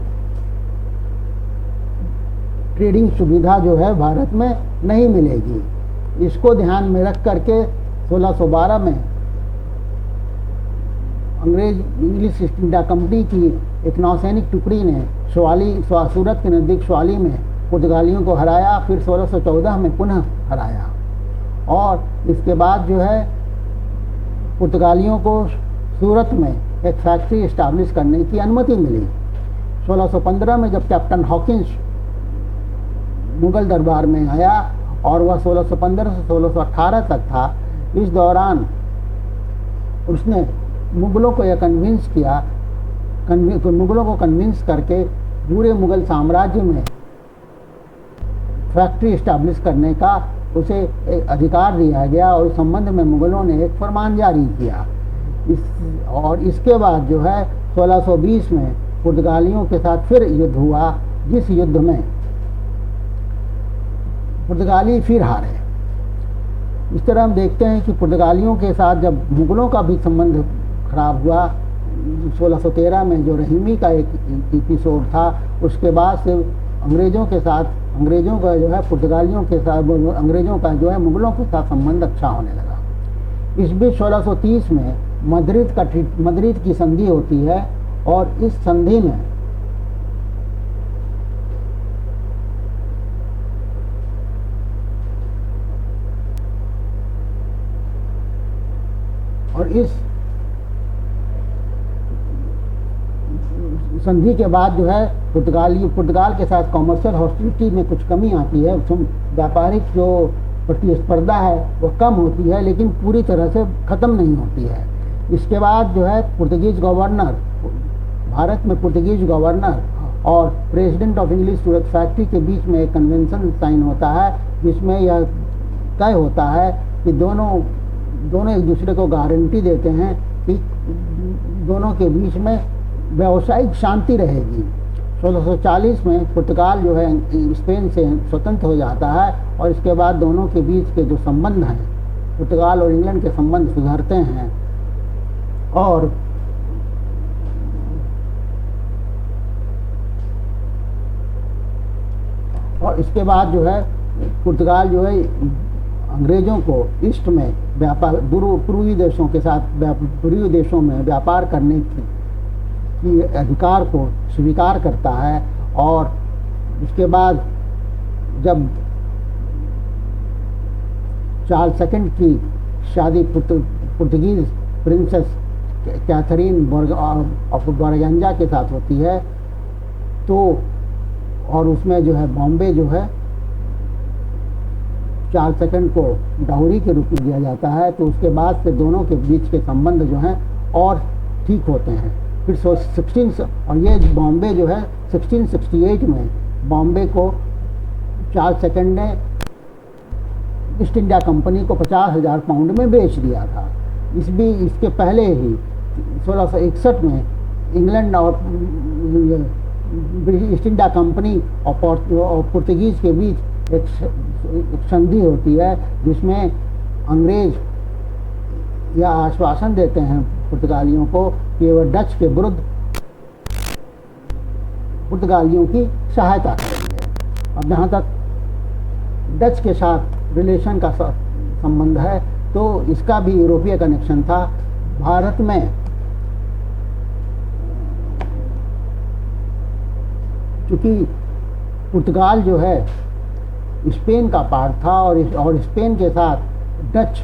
ट्रेडिंग सुविधा जो है भारत में नहीं मिलेगी। इसको ध्यान में रख करके 1612 में इंग्लिश ईस्ट इंडिया कंपनी की एक नौसैनिक टुकड़ी ने सूरत के नज़दीक स्वाली में पुर्तगालियों को हराया, फिर 1614 में पुनः हराया, और इसके बाद जो है पुर्तगालियों को सूरत में एक फैक्ट्री इस्टाब्लिश करने की अनुमति मिली। 1615 में जब कैप्टन हॉकिंस मुगल दरबार में आया और वह 1615 से 1618 तक था, इस दौरान उसने मुगलों को यह कन्विंस किया, मुगलों को कन्विंस करके पूरे मुगल साम्राज्य में फैक्ट्री इस्टेब्लिश करने का उसे एक अधिकार दिया गया और इस संबंध में मुगलों ने एक फरमान जारी किया। और इसके बाद जो है 1620 में पुर्तगालियों के साथ फिर युद्ध हुआ, जिस युद्ध में पुर्तगाली फिर हारे। इस तरह हम देखते हैं कि पुर्तगालियों के साथ जब मुगलों का भी संबंध खराब हुआ, 1613 में जो रहीमी का एक एपिसोड था, उसके बाद से अंग्रेज़ों का जो है पुर्तगालियों के साथ, अंग्रेज़ों का जो है मुगलों के साथ संबंध अच्छा होने लगा। इस बीच 1630 में मद्रिद की संधि होती है और इस संधि में संधि के बाद जो है पुर्तगाल के साथ कॉमर्शियल हॉस्टिलिटी में कुछ कमी आती है, व्यापारिक जो प्रतिस्पर्धा है वह कम होती है, लेकिन पूरी तरह से ख़त्म नहीं होती है। इसके बाद जो है भारत में पुर्तगीज गवर्नर और president of English Surat factory के बीच में एक कन्वेंशन साइन होता है, जिसमें यह तय होता है कि दोनों एक दूसरे को गारंटी देते हैं कि दोनों के बीच में व्यावसायिक शांति रहेगी। 1640 में पुर्तगाल जो है स्पेन से स्वतंत्र हो जाता है और इसके बाद दोनों के बीच के जो संबंध हैं, पुर्तगाल और इंग्लैंड के संबंध सुधरते हैं और इसके बाद जो है पुर्तगाल जो है अंग्रेज़ों को ईस्ट में व्यापार, पूर्वी देशों में व्यापार करने की अधिकार को स्वीकार करता है। और उसके बाद जब चार्ल्स सेकंड की शादी पुर्तगीज प्रिंसेस कैथरीन ऑफ बोरगंजा के साथ होती है, तो और उसमें जो है बॉम्बे जो है चार्ल्स सेकंड को डाउरी के रूप में दिया जाता है, तो उसके बाद से दोनों के बीच के संबंध जो हैं और ठीक होते हैं। फिर 16 और ये बॉम्बे जो है 1668 में बॉम्बे को चार्ल्स सेकंड ने ईस्ट इंडिया कंपनी को 50,000 पाउंड में बेच दिया था। इसके पहले ही 1661 में इंग्लैंड और ईस्ट इंडिया कंपनी और पुर्तगीज के बीच एक संधि होती है, जिसमें अंग्रेज यह आश्वासन देते हैं पुर्तगालियों को कि वह डच के विरुद्ध पुर्तगालियों की सहायता करेंगे। अब जहाँ तक डच के साथ रिलेशन का संबंध है, तो इसका भी यूरोपीय कनेक्शन था। भारत में क्योंकि पुर्तगाल जो है स्पेन का पार्ट था और स्पेन के साथ डच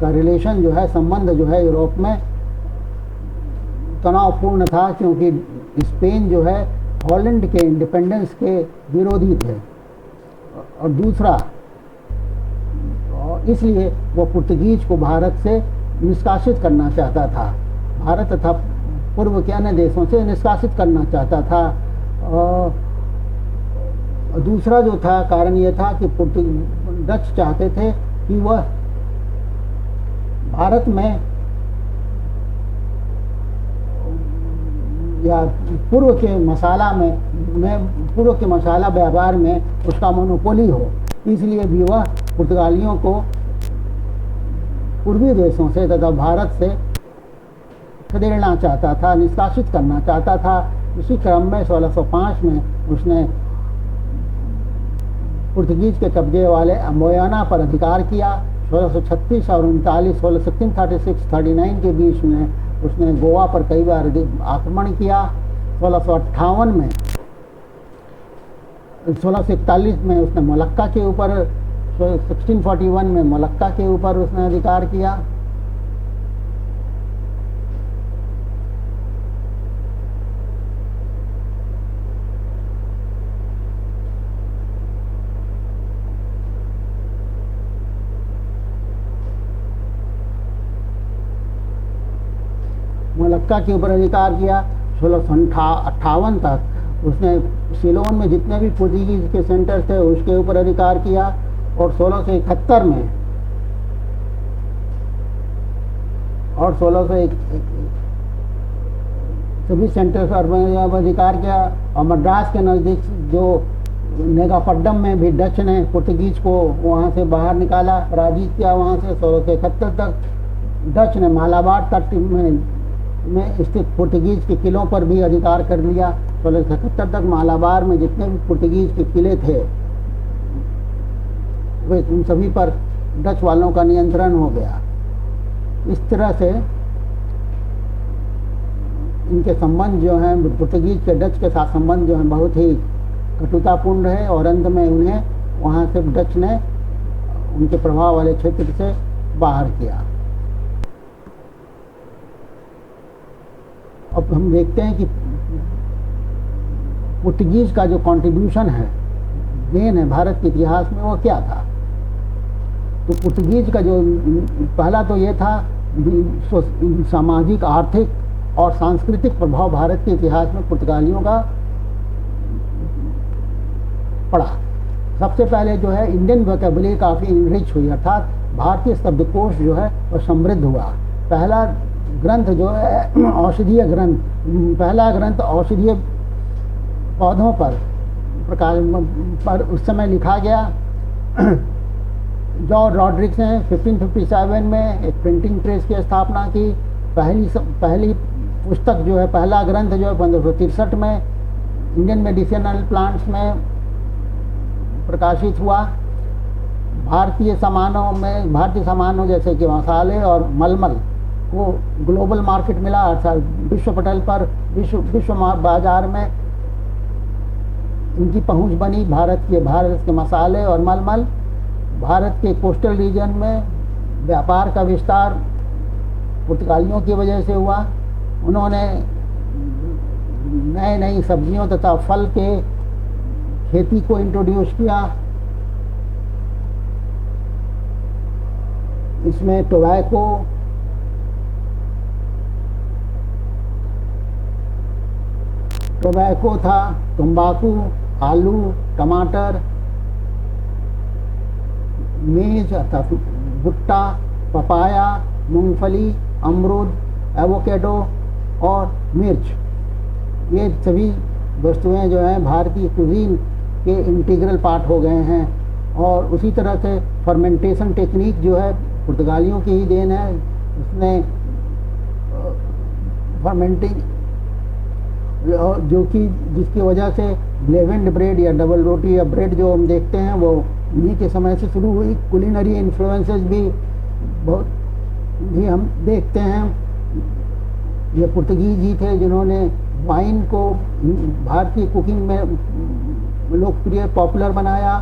का रिलेशन जो है, संबंध जो है यूरोप में तनावपूर्ण था, क्योंकि स्पेन जो है हॉलैंड के इंडिपेंडेंस के विरोधी थे और दूसरा इसलिए वो पुर्तगीज को भारत से निष्कासित करना चाहता था, भारत तथा पूर्व के अन्य देशों से निष्कासित करना चाहता था। दूसरा जो था कारण ये था कि डच चाहते थे कि वह भारत में या पूर्व के मसाला व्यापार में उसका मोनोपोली हो, इसलिए भी वह पुर्तगालियों को पूर्वी देशों से तथा भारत से खदेड़ना चाहता था, निष्कासित करना चाहता था। इसी क्रम में 1605 में उसने पुर्तगीज के कब्जे वाले अम्बोयाना पर अधिकार किया। 1636 और 39 1636-39 के बीच में उसने गोवा पर कई बार आक्रमण किया। 1658 में 1641 में उसने मलक्का के ऊपर 1641 में मलक्का के ऊपर उसने अधिकार किया। मलाक्का के ऊपर अधिकार किया। 1658 तक उसने सिलोन में जितने भी पोर्तुगीज के सेंटर थे उसके ऊपर अधिकार किया। और 1671 में और 1601 सभी सेंटर पर अधिकार किया। और मद्रास के नज़दीक जो नेगापट्टनम में भी डच ने पुर्तगीज को वहाँ से बाहर निकाला, पराजित किया। वहाँ से 1671 तक डच ने मालाबार तट में स्थित पुर्तगीज के किलों पर भी अधिकार कर लिया। 1671 तक मालाबार में जितने भी पुर्तगीज के किले थे वे उन सभी पर डच वालों का नियंत्रण हो गया। इस तरह से इनके संबंध जो हैं पुर्तगीज के डच के साथ संबंध जो हैं बहुत ही कटुतापूर्ण है। और अंत में उन्हें वहाँ से डच ने उनके प्रभाव वाले क्षेत्र से बाहर किया। अब हम देखते हैं कि पुर्तगीज का जो कंट्रीब्यूशन है, देन है भारत के इतिहास में, वो क्या था। तो पुर्तगीज का जो पहला तो ये था सामाजिक, आर्थिक और सांस्कृतिक प्रभाव भारत के इतिहास में पुर्तगालियों का पड़ा। सबसे पहले जो है इंडियन वोकैबुलरी काफ़ी इनरिच हुई, अर्थात भारतीय शब्दकोश जो है वह समृद्ध हुआ। पहला ग्रंथ जो है औषधीय ग्रंथ, पहला ग्रंथ औषधीय पौधों पर उस समय लिखा गया। जॉर्ज रॉड्रिक्स ने 1557 में एक प्रिंटिंग प्रेस की स्थापना की। पहली पुस्तक जो है, पहला ग्रंथ जो है 1563 में इंडियन मेडिसिनल प्लांट्स में प्रकाशित हुआ। भारतीय सामानों जैसे कि मसाले और मलमल को ग्लोबल मार्केट मिला, अर्थात विश्व पटल पर विश्व बाजार में इनकी पहुंच बनी। भारत के मसाले और मलमल, भारत के कोस्टल रीजन में व्यापार का विस्तार पुर्तगालियों की वजह से हुआ। उन्होंने नई सब्जियों तथा फल के खेती को इंट्रोड्यूस किया। इसमें टोबैको था, तंबाकू, आलू, टमाटर, मेज अर्थात भुट्टा, पपाया, मूंगफली, अमरूद, एवोकेडो और मिर्च, ये सभी वस्तुएं जो हैं भारतीय कुजीन के इंटीग्रल पार्ट हो गए हैं। और उसी तरह से फर्मेंटेशन टेक्निक जो है पुर्तगालियों की ही देन है। उसने फर्मेंटिंग जो कि जिसकी वजह से लेवेंड ब्रेड या डबल रोटी या ब्रेड जो हम देखते हैं वो इन्हीं के समय से शुरू हुई। कुलिनरी इन्फ्लुएंसेस भी हम देखते हैं। ये पुर्तगीज ही थे जिन्होंने वाइन को भारतीय कुकिंग में लोकप्रिय पॉपुलर बनाया।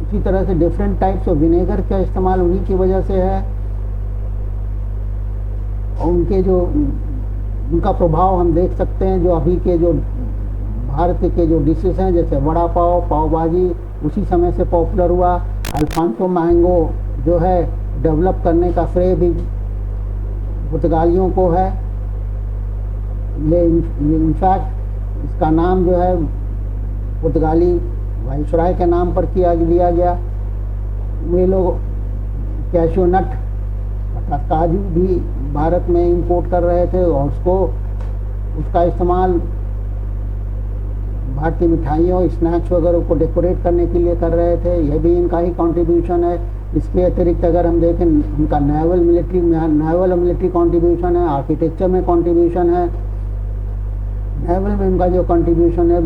उसी तरह से डिफरेंट टाइप्स ऑफ विनेगर का इस्तेमाल उन्हीं की वजह से है। और उनका प्रभाव हम देख सकते हैं जो अभी के जो भारत के जो डिशेस हैं, जैसे वड़ा पाव, पाव भाजी, उसी समय से पॉपुलर हुआ। अल्फांसो मैंगो जो है डेवलप करने का श्रेय भी पुर्तगालियों को है। ये इनफैक्ट इसका नाम जो है पुर्तगाली वाइसराय के नाम पर दिया गया। वे लोग कैशू नट अर्थात काजू भी भारत में इंपोर्ट कर रहे थे और उसका इस्तेमाल भारतीय मिठाइयों, स्नैक्स वगैरह को डेकोरेट करने के लिए कर रहे थे। यह भी इनका ही कंट्रीब्यूशन है। इसके अतिरिक्त अगर हम देखें उनका नेवल मिलिट्री कंट्रीब्यूशन है, आर्किटेक्चर में कंट्रीब्यूशन है। नेवल में उनका जो कंट्रीब्यूशन है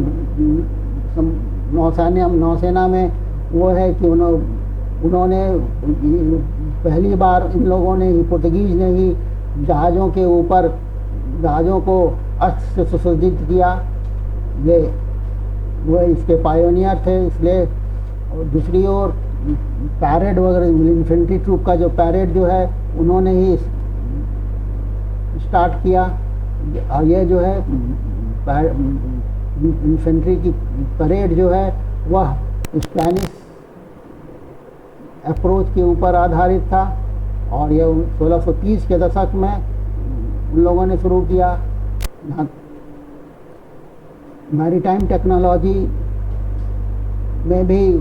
नौसेना में वो है कि उन्होंने पहली बार इन लोगों ने ही, पुर्तगीज ने ही जहाज़ों को अस्त्र से सुसज्जित किया। वो इसके पायोनियर थे। इसलिए दूसरी ओर पैरेड वगैरह, इन्फेंट्री ट्रूप का जो पैरेड जो है उन्होंने ही स्टार्ट किया। और ये जो है इन्फेंट्री की परेड जो है वह स्पेनिश अप्रोच के ऊपर आधारित था। और ये 1630 के दशक में उन लोगों ने शुरू किया। मैरीटाइम टेक्नोलॉजी में भी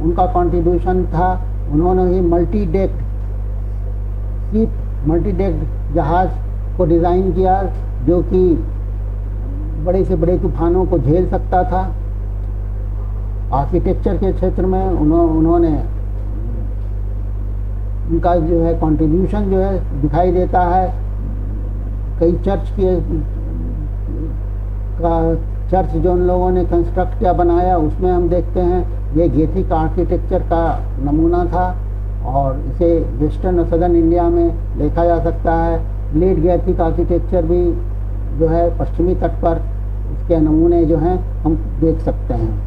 उनका कंट्रीब्यूशन था। उन्होंने ही मल्टी डेक जहाज़ को डिज़ाइन किया जो कि बड़े से बड़े तूफानों को झेल सकता था। आर्किटेक्चर के क्षेत्र में उन्होंने उनका जो है कंट्रीब्यूशन जो है दिखाई देता है। कई चर्च जो उन लोगों ने कंस्ट्रक्ट किया बनाया उसमें हम देखते हैं ये गैथिक आर्किटेक्चर का नमूना था और इसे वेस्टर्न और सदर्न इंडिया में देखा जा सकता है। लेट गैथिक आर्किटेक्चर भी जो है पश्चिमी तट पर इसके नमूने जो हैं हम देख सकते हैं।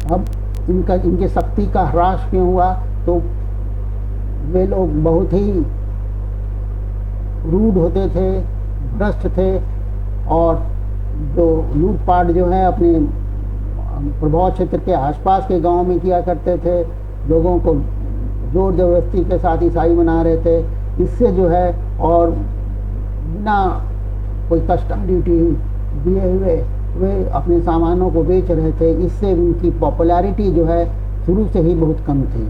अब इनके शक्ति का ह्रास क्यों हुआ, तो वे लोग बहुत ही रूड होते थे, भ्रष्ट थे और जो लूटपाट जो है अपने प्रभाव क्षेत्र के आसपास के गांव में किया करते थे। लोगों को जोर जबरदस्ती के साथ ईसाई बना रहे थे। इससे जो है और बिना कोई कस्टम ड्यूटी दिए हुए वे अपने सामानों को बेच रहे थे। इससे उनकी पॉपुलैरिटी जो है शुरू से ही बहुत कम थी।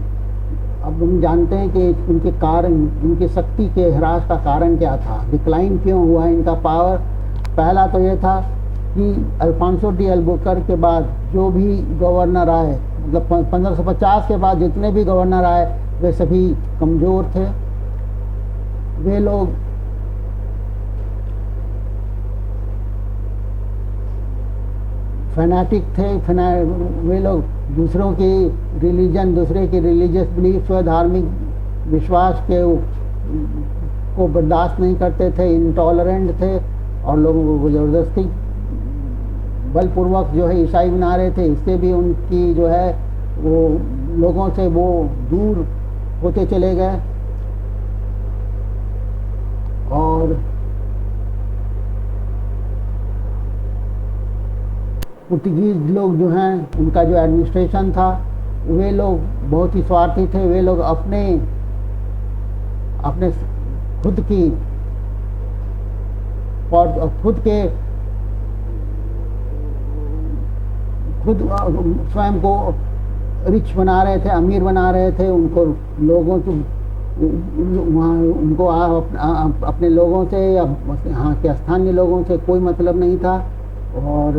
अब हम जानते हैं कि उनके कारण, उनकी शक्ति के ह्रास का कारण क्या था, डिक्लाइन क्यों हुआ इनका पावर। पहला तो ये था कि अल्फांसो डी अल्बुकर्क के बाद जो भी गवर्नर आए, मतलब 1550 के बाद जितने भी गवर्नर आए वे सभी कमज़ोर थे। वे लोग फैनाटिक थे। वे लोग दूसरों की रिलीजन, दूसरे की रिलीजियस बिलीफ व धार्मिक विश्वास को बर्दाश्त नहीं करते थे, इंटॉलरेंट थे और लोगों को ज़बरदस्ती बलपूर्वक जो है ईसाई बना रहे थे। इससे भी उनकी जो है वो लोगों से वो दूर होते चले गए। और पुर्तगीज लोग जो हैं उनका जो एडमिनिस्ट्रेशन था वे लोग बहुत ही स्वार्थी थे। वे लोग अपने खुद स्वयं को रिच बना रहे थे, अमीर बना रहे थे। उनको लोगों को वहाँ उनको अपने लोगों से या यहाँ के स्थानीय लोगों से कोई मतलब नहीं था और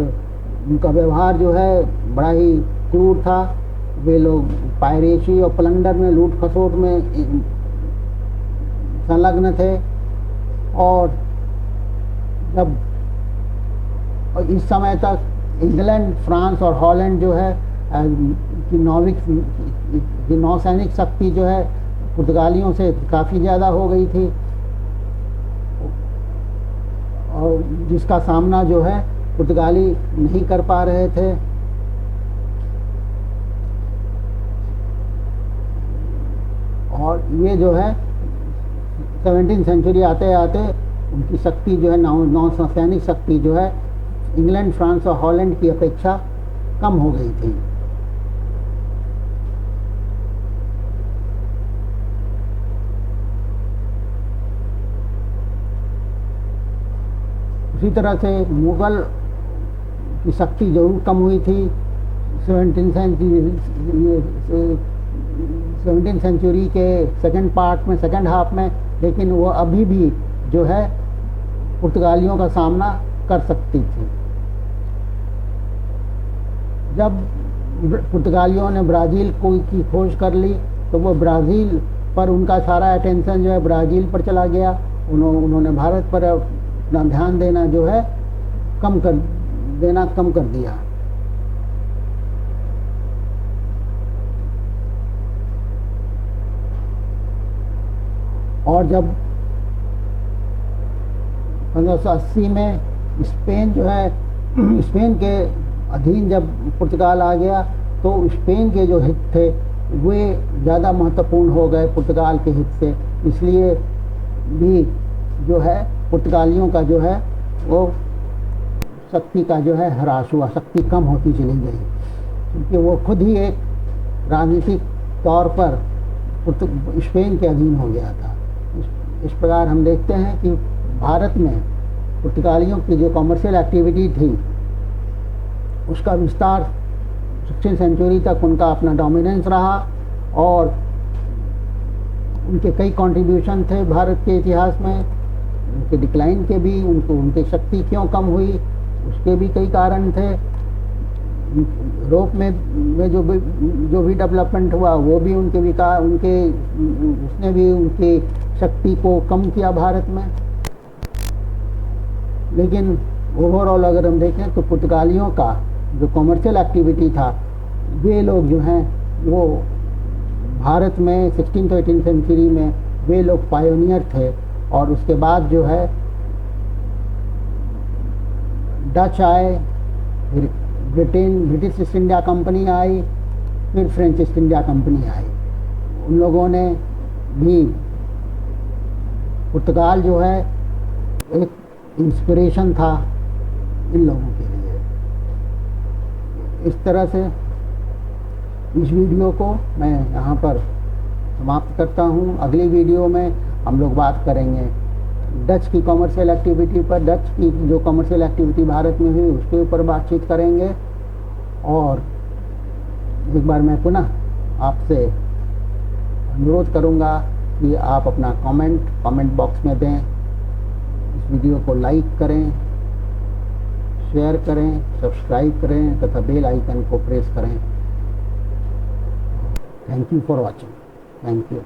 उनका व्यवहार जो है बड़ा ही क्रूर था। वे लोग पायरेसी और प्लंडर में, लूट खसोट में संलग्न थे। और जब इस समय तक इंग्लैंड, फ्रांस और हॉलैंड जो है की नौसैनिक शक्ति जो है पुर्तगालियों से काफ़ी ज़्यादा हो गई थी और जिसका सामना जो है पुर्तगाली नहीं कर पा रहे थे। और ये जो है 17वीं सेंचुरी आते आते उनकी शक्ति जो है नौसैनिक शक्ति जो है इंग्लैंड, फ्रांस और हॉलैंड की अपेक्षा कम हो गई थी। उसी तरह से मुग़ल की शक्ति जरूर कम हुई थी 17वीं सेंचुरी के सेकंड पार्ट में, सेकंड हाफ में, लेकिन वो अभी भी जो है पुर्तगालियों का सामना कर सकती थी। जब पुर्तगालियों ने ब्राज़ील की खोज कर ली तो वो ब्राज़ील पर उनका सारा अटेंशन जो है ब्राज़ील पर चला गया। उन्होंने भारत पर अपना ध्यान देना जो है कम कर दिया। और जब 1580 में स्पेन जो है, स्पेन के अधीन जब पुर्तगाल आ गया तो स्पेन के जो हित थे वे ज़्यादा महत्वपूर्ण हो गए पुर्तगाल के हित से। इसलिए भी जो है पुर्तगालियों का जो है वो शक्ति का जो है ह्रास हुआ, शक्ति कम होती चली गई क्योंकि वो खुद ही एक राजनीतिक तौर पर स्पेन के अधीन हो गया था। इस प्रकार हम देखते हैं कि भारत में पुर्तगालियों की जो कॉमर्शियल एक्टिविटी थी उसका विस्तार 16वीं सेंचुरी तक उनका अपना डोमिनेंस रहा और उनके कई कंट्रीब्यूशन थे भारत के इतिहास में। उनके डिक्लाइन के भी, उनकी शक्ति क्यों कम हुई उसके भी कई कारण थे। यूरोप में जो भी डेवलपमेंट हुआ वो भी उनके विकास उसने भी उनकी शक्ति को कम किया भारत में। लेकिन ओवरऑल अगर हम देखें तो पुर्तगालियों का जो कॉमर्शियल एक्टिविटी था, वे लोग जो हैं वो भारत में 16 to 18 सेंचुरी में वे लोग पायोनियर थे। और उसके बाद जो है डच आए, फिर ब्रिटिश ईस्ट इंडिया कंपनी आई, फिर फ्रेंच ईस्ट इंडिया कंपनी आई। उन लोगों ने भी, पुर्तगाल जो है एक इंस्पिरेशन था इन लोगों के लिए। इस तरह से इस वीडियो को मैं यहाँ पर समाप्त करता हूँ। अगली वीडियो में हम लोग बात करेंगे डच की कॉमर्शियल एक्टिविटी पर, डच की जो कॉमर्शियल एक्टिविटी भारत में हुई उसके ऊपर बातचीत करेंगे। और एक बार मैं पुनः आपसे अनुरोध करूँगा कि आप अपना कमेंट बॉक्स में दें, इस वीडियो को लाइक करें, शेयर करें, सब्सक्राइब करें तथा बेल आइकन को प्रेस करें। Thank you for watching. Thank you.